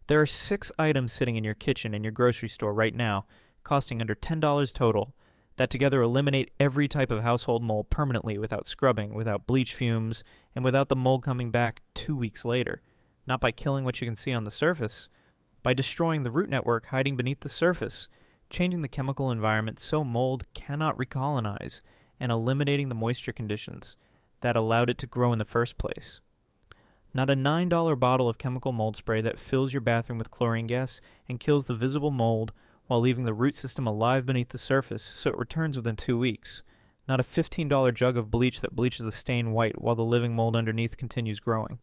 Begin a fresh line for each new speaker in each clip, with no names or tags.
There are 6 items sitting in your kitchen in your grocery store right now, costing under $10 total, that together eliminate every type of household mold permanently without scrubbing, without bleach fumes, and without the mold coming back 2 weeks later. Not by killing what you can see on the surface, by destroying the root network hiding beneath the surface, changing the chemical environment so mold cannot recolonize, and eliminating the moisture conditions that allowed it to grow in the first place. Not a $9 bottle of chemical mold spray that fills your bathroom with chlorine gas and kills the visible mold while leaving the root system alive beneath the surface so it returns within 2 weeks. Not a $15 jug of bleach that bleaches the stain white while the living mold underneath continues growing.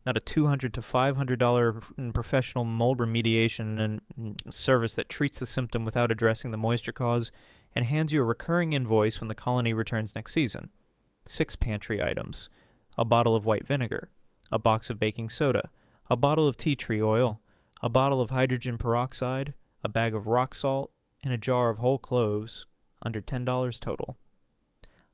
Not a $200 to $500 professional mold remediation and service that treats the symptom without addressing the moisture cause and hands you a recurring invoice when the colony returns next season. 6 pantry items: a bottle of white vinegar, a box of baking soda, a bottle of tea tree oil, a bottle of hydrogen peroxide, a bag of rock salt, and a jar of whole cloves, under $10 total.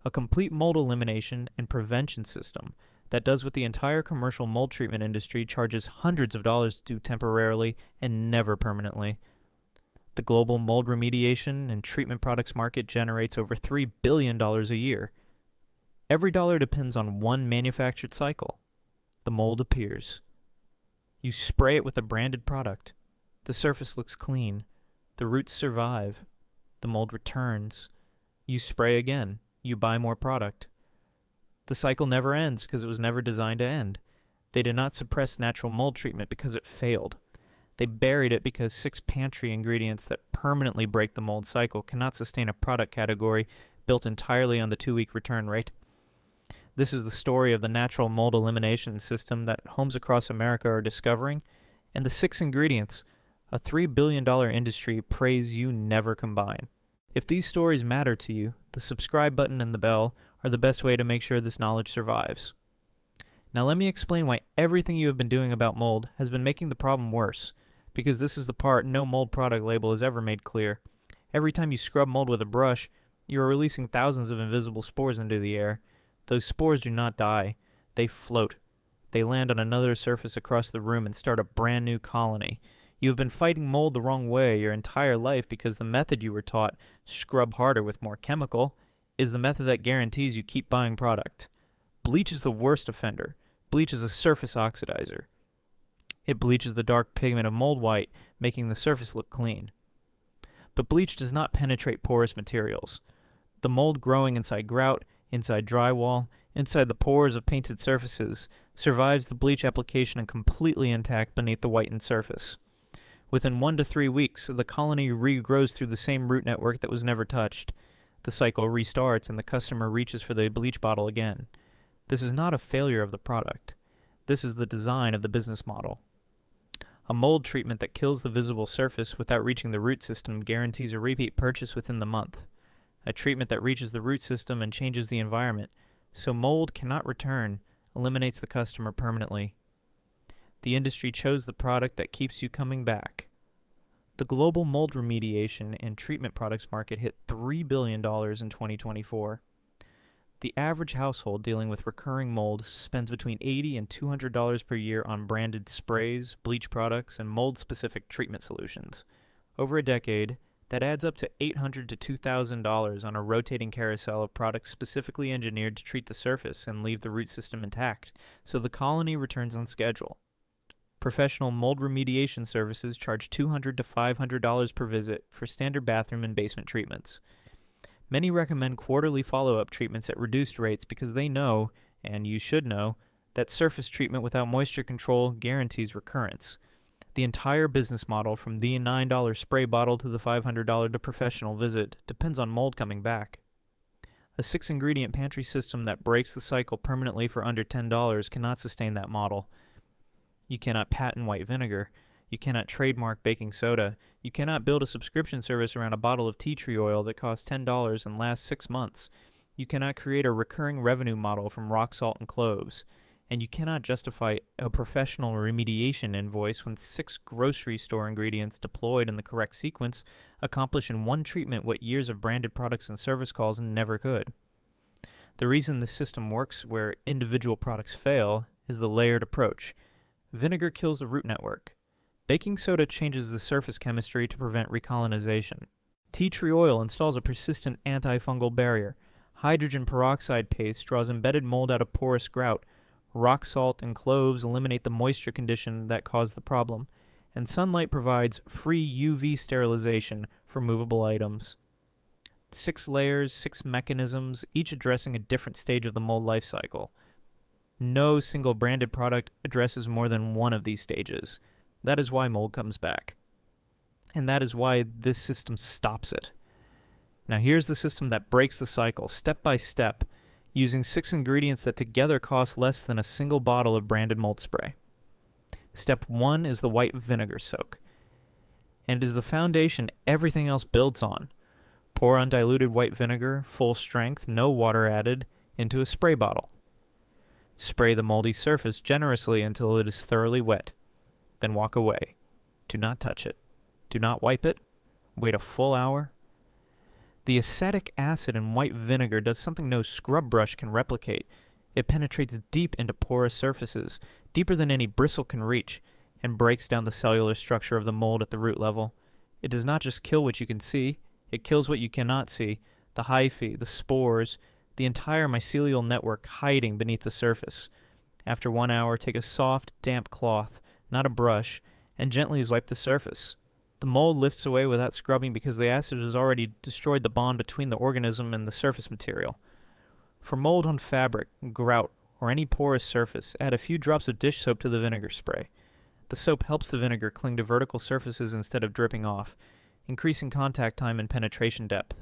A complete mold elimination and prevention system that does what the entire commercial mold treatment industry charges hundreds of dollars to do temporarily and never permanently. The global mold remediation and treatment products market generates over $3 billion a year. Every dollar depends on one manufactured cycle. The mold appears. You spray it with a branded product. The surface looks clean. The roots survive. The mold returns. You spray again. You buy more product. The cycle never ends because it was never designed to end. They did not suppress natural mold treatment because it failed. They buried it because 6 pantry ingredients that permanently break the mold cycle cannot sustain a product category built entirely on the 2-week return rate. This is the story of the natural mold elimination system that homes across America are discovering, and the 6 ingredients a $3 billion industry prays you never combine. If these stories matter to you, the subscribe button and the bell are the best way to make sure this knowledge survives. Now let me explain why everything you have been doing about mold has been making the problem worse, because this is the part no mold product label has ever made clear. Every time you scrub mold with a brush, you are releasing thousands of invisible spores into the air. Those spores do not die. They float. They land on another surface across the room and start a brand new colony. You have been fighting mold the wrong way your entire life because the method you were taught, scrub harder with more chemical, is the method that guarantees you keep buying product. Bleach is the worst offender. Bleach is a surface oxidizer. It bleaches the dark pigment of mold white, making the surface look clean. But bleach does not penetrate porous materials. The mold growing inside grout, inside drywall, inside the pores of painted surfaces, survives the bleach application and completely intact beneath the whitened surface. Within 1 to 3 weeks, the colony regrows through the same root network that was never touched. The cycle restarts and the customer reaches for the bleach bottle again. This is not a failure of the product. This is the design of the business model. A mold treatment that kills the visible surface without reaching the root system guarantees a repeat purchase within the month. A treatment that reaches the root system and changes the environment, so mold cannot return, eliminates the customer permanently. The industry chose the product that keeps you coming back. The global mold remediation and treatment products market hit $3 billion in 2024. The average household dealing with recurring mold spends between $80 and $200 per year on branded sprays, bleach products, and mold-specific treatment solutions. Over a decade, that adds up to $800 to $2,000 on a rotating carousel of products specifically engineered to treat the surface and leave the root system intact, so the colony returns on schedule. Professional mold remediation services charge $200 to $500 per visit for standard bathroom and basement treatments. Many recommend quarterly follow-up treatments at reduced rates because they know, and you should know, that surface treatment without moisture control guarantees recurrence. The entire business model, from the $9 spray bottle to the $500 professional visit, depends on mold coming back. A 6-ingredient pantry system that breaks the cycle permanently for under $10 cannot sustain that model. You cannot patent white vinegar. You cannot trademark baking soda. You cannot build a subscription service around a bottle of tea tree oil that costs $10 and lasts 6 months. You cannot create a recurring revenue model from rock salt and cloves. And you cannot justify a professional remediation invoice when 6 grocery store ingredients deployed in the correct sequence accomplish in one treatment what years of branded products and service calls never could. The reason this system works where individual products fail is the layered approach. Vinegar kills the root network. Baking soda changes the surface chemistry to prevent recolonization. Tea tree oil installs a persistent antifungal barrier. Hydrogen peroxide paste draws embedded mold out of porous grout. Rock salt and cloves eliminate the moisture condition that caused the problem. And sunlight provides free UV sterilization for movable items. 6 layers, 6 mechanisms, each addressing a different stage of the mold life cycle. No single branded product addresses more than one of these stages. That is why mold comes back. And that is why this system stops it. Now here's the system that breaks the cycle, step by step, using 6 ingredients that together cost less than a single bottle of branded mold spray. Step 1 is the white vinegar soak, and is the foundation everything else builds on. Pour undiluted white vinegar, full strength, no water added, into a spray bottle. Spray the moldy surface generously until it is thoroughly wet. Then walk away. Do not touch it. Do not wipe it. Wait a full hour. The acetic acid in white vinegar does something no scrub brush can replicate. It penetrates deep into porous surfaces, deeper than any bristle can reach, and breaks down the cellular structure of the mold at the root level. It does not just kill what you can see, it kills what you cannot see, the hyphae, the spores, the entire mycelial network hiding beneath the surface. After 1 hour, take a soft, damp cloth, not a brush, and gently wipe the surface. The mold lifts away without scrubbing because the acid has already destroyed the bond between the organism and the surface material. For mold on fabric, grout, or any porous surface, add a few drops of dish soap to the vinegar spray. The soap helps the vinegar cling to vertical surfaces instead of dripping off, increasing contact time and penetration depth.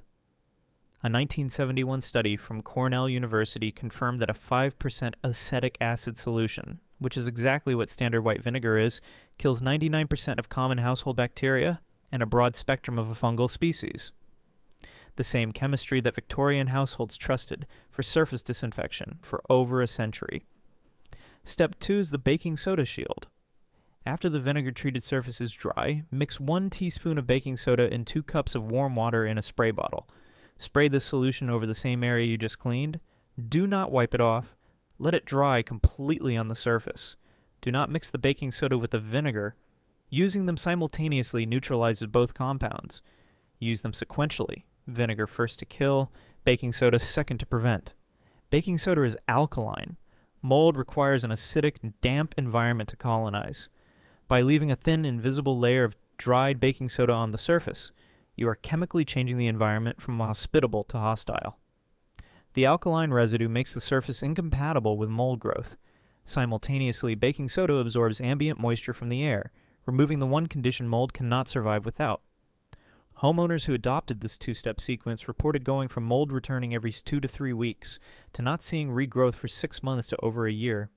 A 1971 study from Cornell University confirmed that a 5% acetic acid solution, which is exactly what standard white vinegar is, kills 99% of common household bacteria and a broad spectrum of a fungal species. The same chemistry that Victorian households trusted for surface disinfection for over a century. Step 2 is the baking soda shield. After the vinegar-treated surface is dry, mix 1 teaspoon of baking soda in 2 cups of warm water in a spray bottle. Spray this solution over the same area you just cleaned. Do not wipe it off. Let it dry completely on the surface. Do not mix the baking soda with the vinegar. Using them simultaneously neutralizes both compounds. Use them sequentially. Vinegar first to kill, baking soda second to prevent. Baking soda is alkaline. Mold requires an acidic, damp environment to colonize. By leaving a thin, invisible layer of dried baking soda on the surface, you are chemically changing the environment from hospitable to hostile. The alkaline residue makes the surface incompatible with mold growth. Simultaneously, baking soda absorbs ambient moisture from the air, removing the one condition mold cannot survive without. Homeowners who adopted this 2-step sequence reported going from mold returning every 2 to 3 weeks to not seeing regrowth for 6 months to over a year.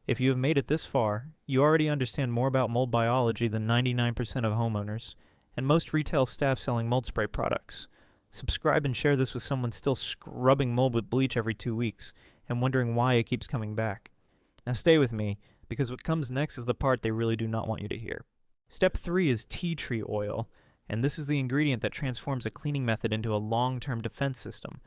If you have made it this far, you already understand more about mold biology than 99% of homeowners, and most retail staff selling mold spray products. Subscribe and share this with someone still scrubbing mold with bleach every 2 weeks and wondering why it keeps coming back. Now stay with me, because what comes next is the part they really do not want you to hear. Step 3 is tea tree oil, and this is the ingredient that transforms a cleaning method into a long-term defense system.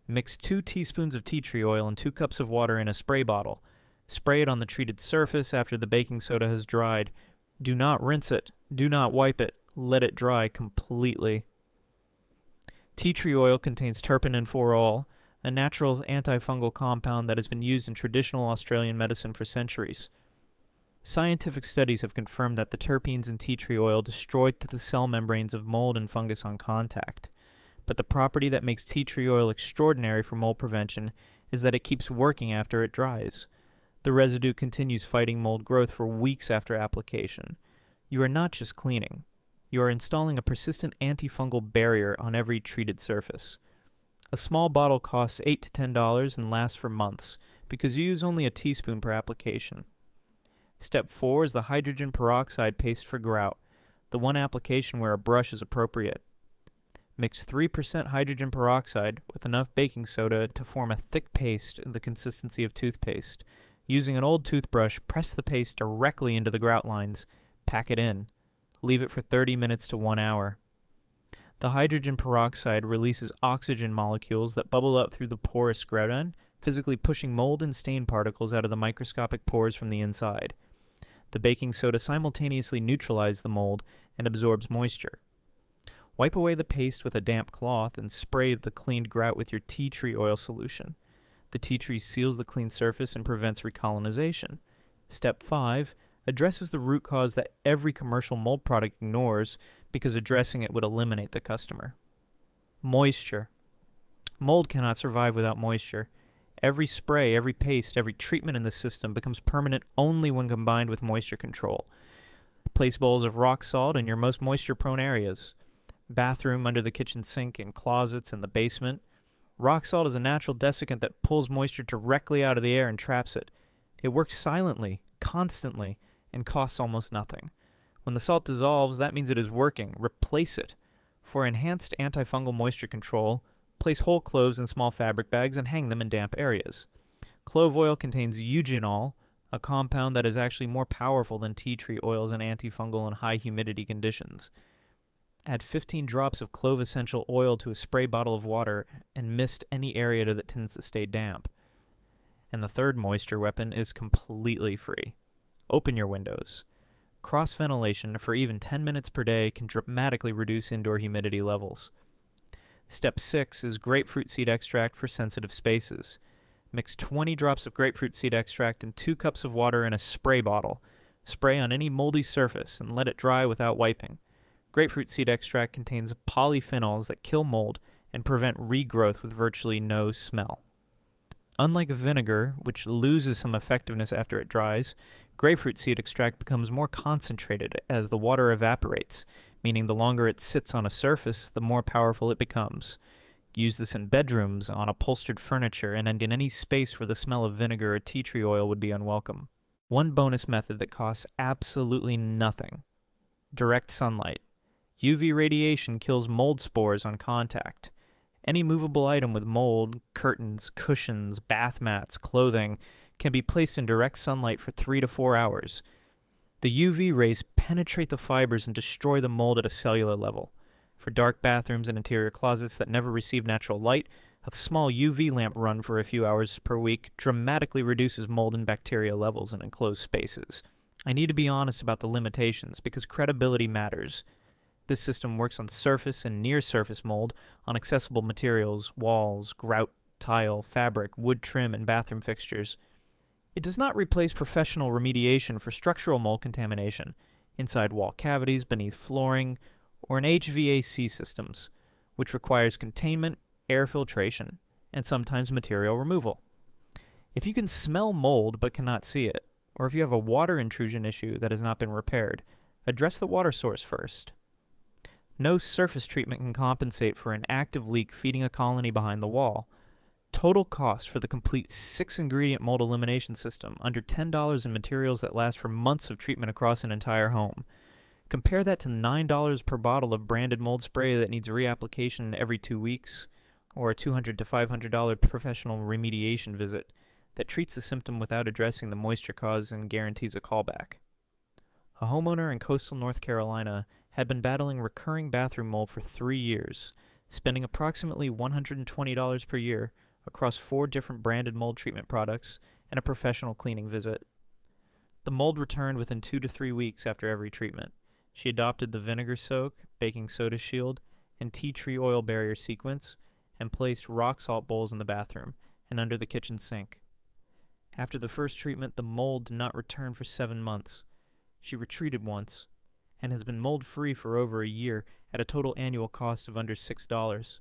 Mix 2 teaspoons of tea tree oil and 2 cups of water in a spray bottle. Spray it on the treated surface after the baking soda has dried. Do not rinse it. Do not wipe it. Let it dry completely. Tea tree oil contains terpenin 4-ol, a natural antifungal compound that has been used in traditional Australian medicine for centuries. Scientific studies have confirmed that the terpenes in tea tree oil destroy the cell membranes of mold and fungus on contact. But the property that makes tea tree oil extraordinary for mold prevention is that it keeps working after it dries. The residue continues fighting mold growth for weeks after application. You are not just cleaning. You are installing a persistent antifungal barrier on every treated surface. A small bottle costs $8 to $10 and lasts for months because you use only a teaspoon per application. Step 4 is the hydrogen peroxide paste for grout, the one application where a brush is appropriate. Mix 3% hydrogen peroxide with enough baking soda to form a thick paste the consistency of toothpaste. Using an old toothbrush, press the paste directly into the grout lines. Pack it in. Leave it for 30 minutes to 1 hour. The hydrogen peroxide releases oxygen molecules that bubble up through the porous grout end, physically pushing mold and stain particles out of the microscopic pores from the inside. The baking soda simultaneously neutralizes the mold and absorbs moisture. Wipe away the paste with a damp cloth and spray the cleaned grout with your tea tree oil solution. The tea tree seals the clean surface and prevents recolonization. Step 5 addresses the root cause that every commercial mold product ignores because addressing it would eliminate the customer. Moisture. Mold cannot survive without moisture. Every spray, every paste, every treatment in the system becomes permanent only when combined with moisture control. Place bowls of rock salt in your most moisture-prone areas. Bathroom, under the kitchen sink, in closets, in the basement. Rock salt is a natural desiccant that pulls moisture directly out of the air and traps it. It works silently, constantly, and costs almost nothing. When the salt dissolves, that means it is working. Replace it. For enhanced antifungal moisture control, place whole cloves in small fabric bags and hang them in damp areas. Clove oil contains eugenol, a compound that is actually more powerful than tea tree oils in antifungal and high humidity conditions. Add 15 drops of clove essential oil to a spray bottle of water and mist any area that tends to stay damp. And the third moisture weapon is completely free. Open your windows. Cross ventilation for even 10 minutes per day can dramatically reduce indoor humidity levels. Step 6 is grapefruit seed extract for sensitive spaces. Mix 20 drops of grapefruit seed extract in 2 cups of water in a spray bottle. Spray on any moldy surface and let it dry without wiping. Grapefruit seed extract contains polyphenols that kill mold and prevent regrowth with virtually no smell. Unlike vinegar, which loses some effectiveness after it dries, grapefruit seed extract becomes more concentrated as the water evaporates, meaning the longer it sits on a surface, the more powerful it becomes. Use this in bedrooms, on upholstered furniture, and in any space where the smell of vinegar or tea tree oil would be unwelcome. One bonus method that costs absolutely nothing: direct sunlight. UV radiation kills mold spores on contact. Any movable item with mold, curtains, cushions, bath mats, clothing, can be placed in direct sunlight for 3 to 4 hours. The UV rays penetrate the fibers and destroy the mold at a cellular level. For dark bathrooms and interior closets that never receive natural light, a small UV lamp run for a few hours per week dramatically reduces mold and bacteria levels in enclosed spaces. I need to be honest about the limitations because credibility matters. This system works on surface and near-surface mold on accessible materials, walls, grout, tile, fabric, wood trim, and bathroom fixtures. It does not replace professional remediation for structural mold contamination, inside wall cavities, beneath flooring, or in HVAC systems, which requires containment, air filtration, and sometimes material removal. If you can smell mold but cannot see it, or if you have a water intrusion issue that has not been repaired, address the water source first. No surface treatment can compensate for an active leak feeding a colony behind the wall. Total cost for the complete 6-ingredient mold elimination system, under $10 in materials that last for months of treatment across an entire home. Compare that to $9 per bottle of branded mold spray that needs reapplication every 2 weeks, or a $200 to $500 professional remediation visit that treats the symptom without addressing the moisture cause and guarantees a callback. A homeowner in coastal North Carolina had been battling recurring bathroom mold for 3 years, spending approximately $120 per year across 4 different branded mold treatment products and a professional cleaning visit. The mold returned within 2 to 3 weeks after every treatment. She adopted the vinegar soak, baking soda shield, and tea tree oil barrier sequence, and placed rock salt bowls in the bathroom and under the kitchen sink. After the first treatment, the mold did not return for 7 months. She retreated once, and has been mold-free for over a year at a total annual cost of under $6.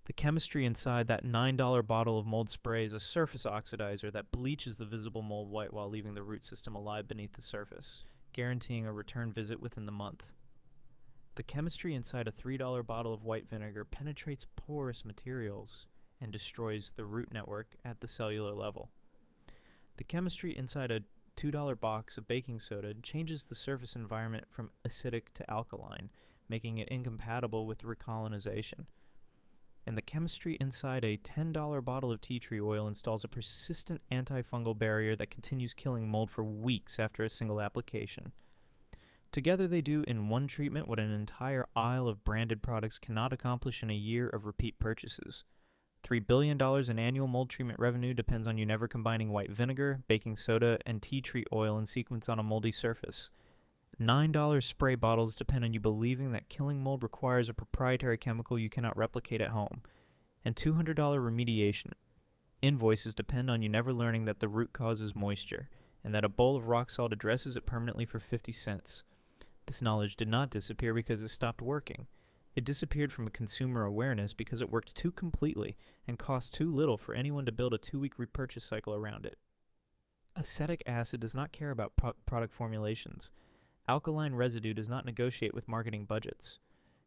The chemistry inside that $9 bottle of mold spray is a surface oxidizer that bleaches the visible mold white while leaving the root system alive beneath the surface, guaranteeing a return visit within the month. The chemistry inside a $3 bottle of white vinegar penetrates porous materials and destroys the root network at the cellular level. The chemistry inside a $2 box of baking soda changes the surface environment from acidic to alkaline, making it incompatible with recolonization. And the chemistry inside a $10 bottle of tea tree oil installs a persistent antifungal barrier that continues killing mold for weeks after a single application. Together they do in one treatment what an entire aisle of branded products cannot accomplish in a year of repeat purchases. $3 billion in annual mold treatment revenue depends on you never combining white vinegar, baking soda, and tea tree oil in sequence on a moldy surface. $9 spray bottles depend on you believing that killing mold requires a proprietary chemical you cannot replicate at home. And $200 remediation invoices depend on you never learning that the root cause is moisture, and that a bowl of rock salt addresses it permanently for 50 cents. This knowledge did not disappear because it stopped working. It disappeared from consumer awareness because it worked too completely and cost too little for anyone to build a 2-week repurchase cycle around it. Acetic acid does not care about product formulations. Alkaline residue does not negotiate with marketing budgets.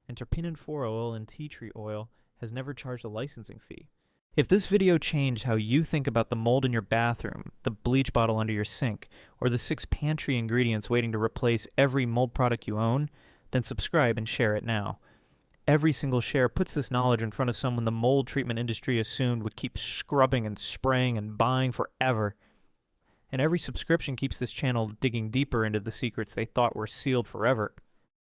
And terpene 4 oil and tea tree oil has never charged a licensing fee. If this video changed how you think about the mold in your bathroom, the bleach bottle under your sink, or the 6 pantry ingredients waiting to replace every mold product you own, then subscribe and share it now. Every single share puts this knowledge in front of someone the mold treatment industry assumed would keep scrubbing and spraying and buying forever. And every subscription keeps this channel digging deeper into the secrets they thought were sealed forever.